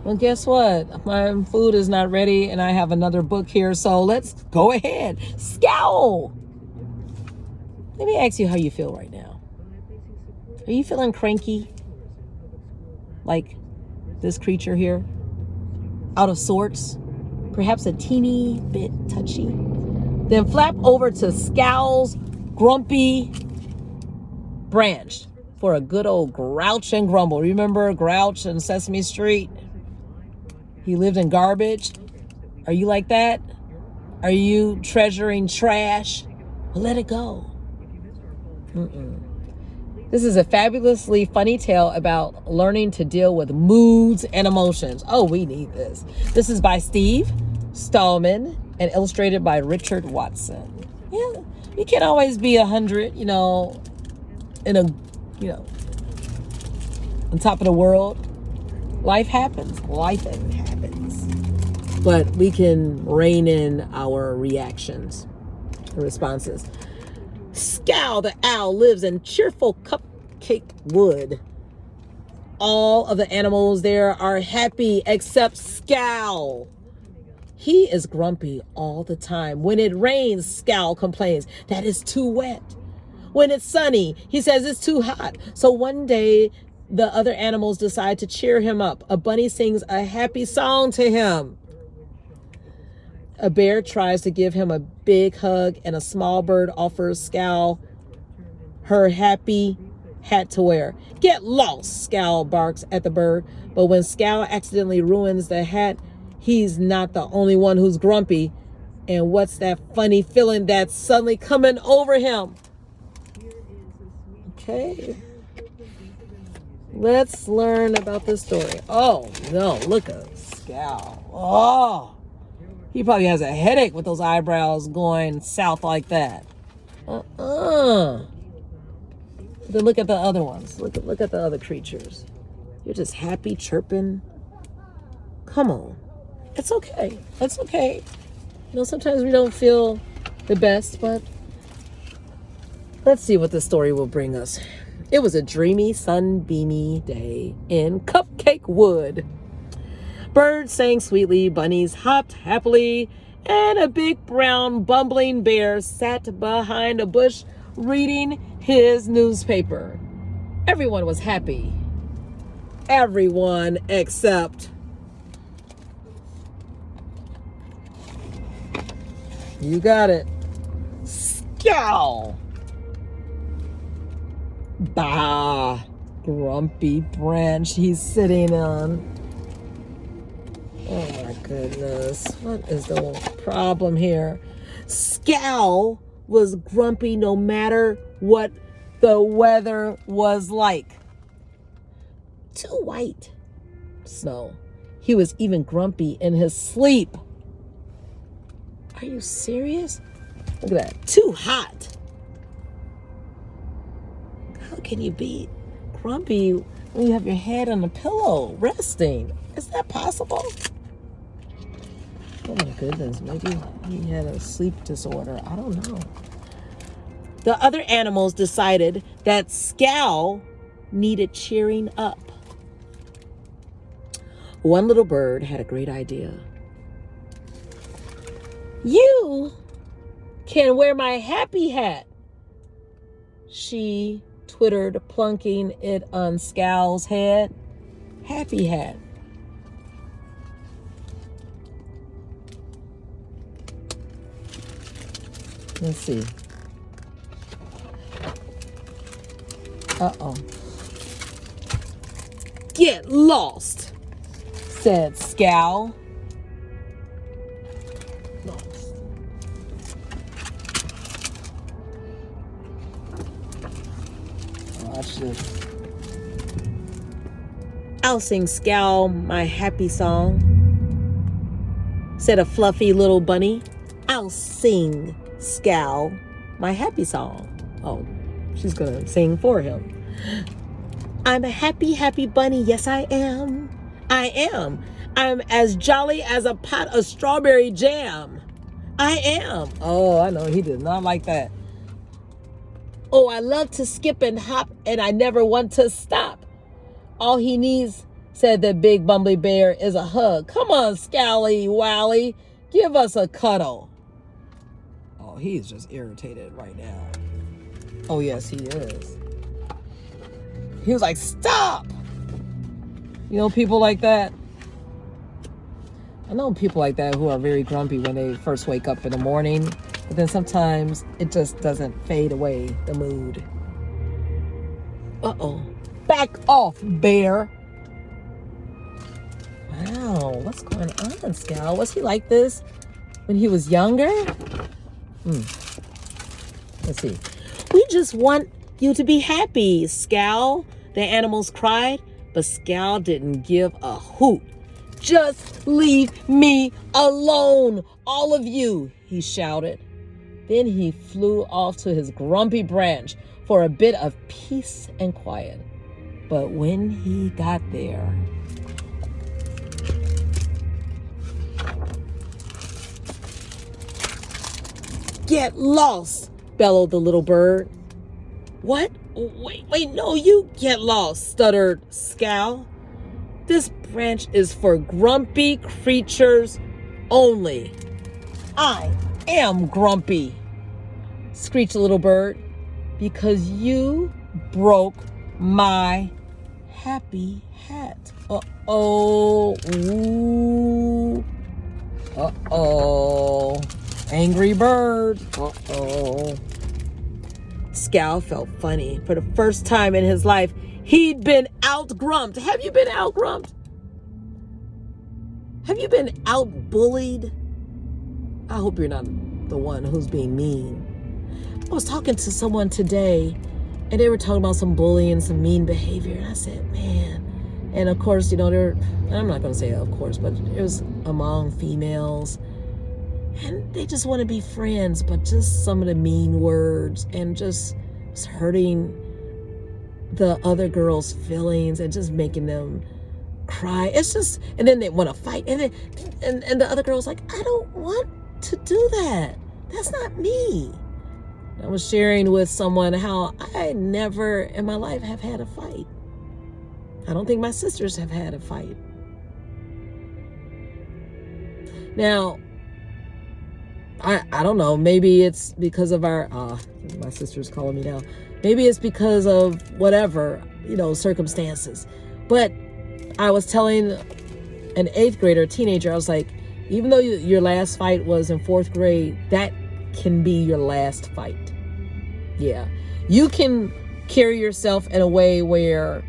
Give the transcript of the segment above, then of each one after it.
Well, guess what? My food is not ready and I have another book here, so let's go ahead. Scowl! Let me ask you how you feel right now. Are you feeling cranky? Like this creature here? Out of sorts? Perhaps a teeny bit touchy? Then flap over to Scowl's grumpy branch for a good old grouch and grumble. Remember Grouch in Sesame Street? He lived in garbage. Are you like that? Are you treasuring trash? Well, let it go. This is a fabulously funny tale about learning to deal with moods and emotions. Oh, we need this. This is by Steve Stallman and illustrated by Richard Watson. Yeah, you can't always be 100, in a, on top of the world. Life happens. Life happens. But we can rein in our reactions, responses. Scowl the owl lives in cheerful cupcake wood. All of the animals there are happy except Scowl. He is grumpy all the time. When it rains, Scowl complains that it's too wet. When it's sunny, he says it's too hot. So one day, the other animals decide to cheer him up. A bunny sings a happy song to him. A bear tries to give him a big hug, and a small bird offers Scowl her happy hat to wear. Get lost, Scowl barks at the bird. But when Scowl accidentally ruins the hat, he's not the only one who's grumpy. And what's that funny feeling that's suddenly coming over him? Okay. Let's learn about this story. Oh, no, look at Scowl. Oh, he probably has a headache with those eyebrows going south like that. Then look at the other ones. Look at the other creatures. You're just happy, chirping. Come on. It's okay. It's okay. Sometimes we don't feel the best, but let's see what the story will bring us. It was a dreamy, sunbeamy day in Cupcake Wood. Birds sang sweetly, bunnies hopped happily, and a big brown bumbling bear sat behind a bush reading his newspaper. Everyone was happy. Everyone except... You got it. Scowl. Bah, grumpy branch he's sitting on. Oh my goodness. What is the problem here? Scowl was grumpy no matter what the weather was like. Too white. Snow. He was even grumpy in his sleep. Are you serious? Look at that. Too hot. How can you be grumpy when you have your head on a pillow resting? Is that possible? Oh my goodness, maybe he had a sleep disorder. I don't know. The other animals decided that Scowl needed cheering up. One little bird had a great idea. You can wear my happy hat, she twittered, plunking it on Scowl's head. Happy hat. Let's see. Uh-oh. Get lost, said Scowl. Lost. Watch this. I'll sing Scowl my happy song, said a fluffy little bunny. I'll sing Scowl my happy song. Oh, she's gonna sing for him. I'm a happy, happy bunny. Yes, I am. I am. I'm as jolly as a pot of strawberry jam. I am. Oh, I know. He did not like that. Oh, I love to skip and hop, and I never want to stop. All he needs said that Big Bumbly Bear is a hug. Come on, Scally Wally, give us a cuddle. Oh, he's just irritated right now. Oh, yes, he is. He was like, stop! You know people like that? I know people like that who are very grumpy when they first wake up in the morning, but then sometimes it just doesn't fade away, the mood. Uh-oh. Back off, bear. Wow, what's going on, Scal? Was he like this when he was younger? Let's see. We just want you to be happy, Scal, the animals cried, but Scal didn't give a hoot. Just leave me alone, all of you, he shouted. Then he flew off to his grumpy branch for a bit of peace and quiet. But when he got there, get lost, bellowed the little bird. What? Wait, no, you get lost, stuttered Scal. This branch is for grumpy creatures only. I am grumpy, screeched the little bird, because you broke my happy hat. Uh-oh. Ooh. Uh-oh. Angry bird. Uh-oh. Scal felt funny. For the first time in his life, he'd been out-grumped. Have you been out-grumped? Have you been out-bullied? I hope you're not the one who's being mean. I was talking to someone today, and they were talking about some bullying, some mean behavior. And I said, man. And of course, you know, I'm not going to say of course, but it was among females. And they just want to be friends, but just some of the mean words and just hurting the other girls' feelings and just making them cry. It's just, and then they want to fight. And then, and the other girl's like, I don't want to do that. That's not me. I was sharing with someone how I never in my life have had a fight. I don't think my sisters have had a fight. Now, I don't know. Maybe it's because of our, my sister's calling me now. Maybe it's because of whatever, you know, circumstances. But I was telling an 8th grader, teenager, I was like, even though your last fight was in 4th grade, that can be your last fight. Yeah. You can carry yourself in a way where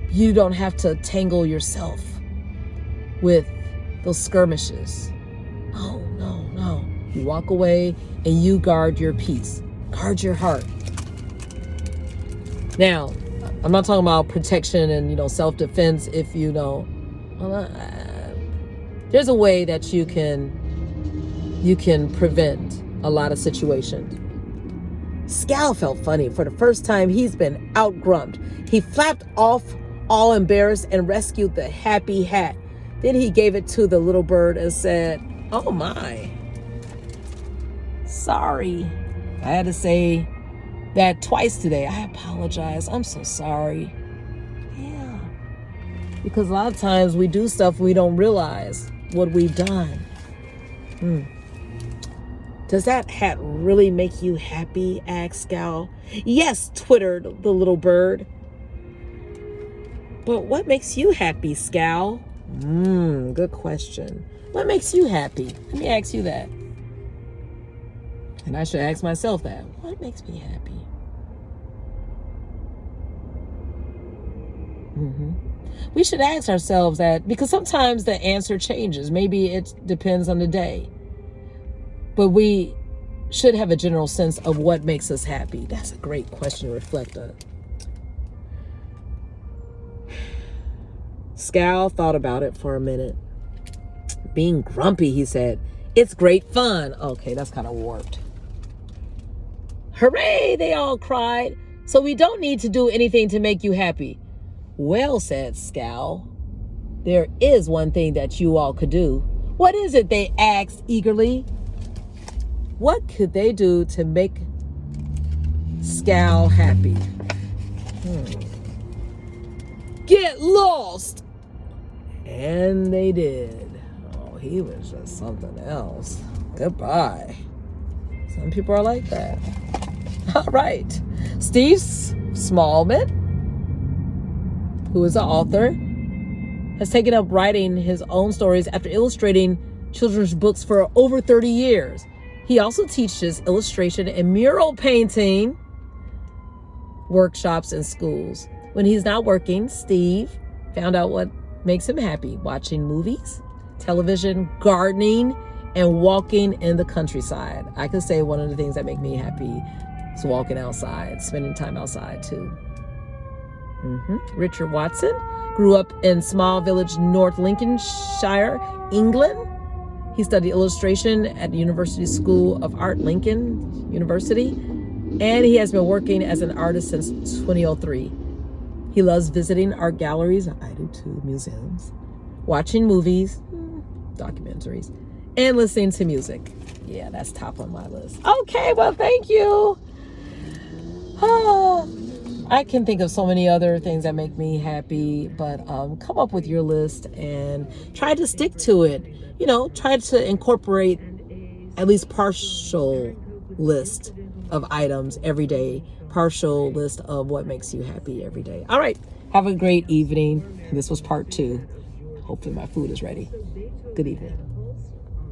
you don't have to tangle yourself with those skirmishes. No. You walk away and you guard your peace. Guard your heart. Now, I'm not talking about protection and, you know, self-defense. If you know, there's a way that you can prevent a lot of situations. Scal felt funny. For the first time, he's been out-grumped. He flapped off all embarrassed and rescued the happy hat. Then he gave it to the little bird and said, oh my. Sorry. I had to say that twice today. I apologize. I'm so sorry. Yeah. Because a lot of times we do stuff we don't realize what we've done. Does that hat really make you happy? Asked Scal. Yes, twittered the little bird. But what makes you happy, Scal? Good question. What makes you happy? Let me ask you that. And I should ask myself that. What makes me happy? We should ask ourselves that, because sometimes the answer changes. Maybe it depends on the day. But we should have a general sense of what makes us happy. That's a great question to reflect on. Scal thought about it for a minute. Being grumpy, he said, it's great fun. Okay, that's kind of warped. Hooray, they all cried. So we don't need to do anything to make you happy. Well, said Scal, there is one thing that you all could do. What is it? They asked eagerly. What could they do to make Scal happy? Get lost. And they did. Oh, he was just something else. Goodbye. Some people are like that. All right. Steve Smallman, who is an author, has taken up writing his own stories after illustrating children's books for over 30 years. He also teaches illustration and mural painting workshops in schools. When he's not working, Steve found out what makes him happy: watching movies, television, gardening, and walking in the countryside. I could say one of the things that make me happy is walking outside, spending time outside too. Richard Watson grew up in small village North Lincolnshire, England. He studied illustration at the University School of Art, Lincoln University, and he has been working as an artist since 2003. He loves visiting art galleries, I do too, museums, watching movies, documentaries, and listening to music. Yeah, that's top on my list. Okay, well, thank you. I can think of so many other things that make me happy, but come up with your list and try to stick to it. You know, try to incorporate at least partial list of items every day, partial list of what makes you happy every day. All right, have a great evening. This was part 2. Hopefully my food is ready. Good evening.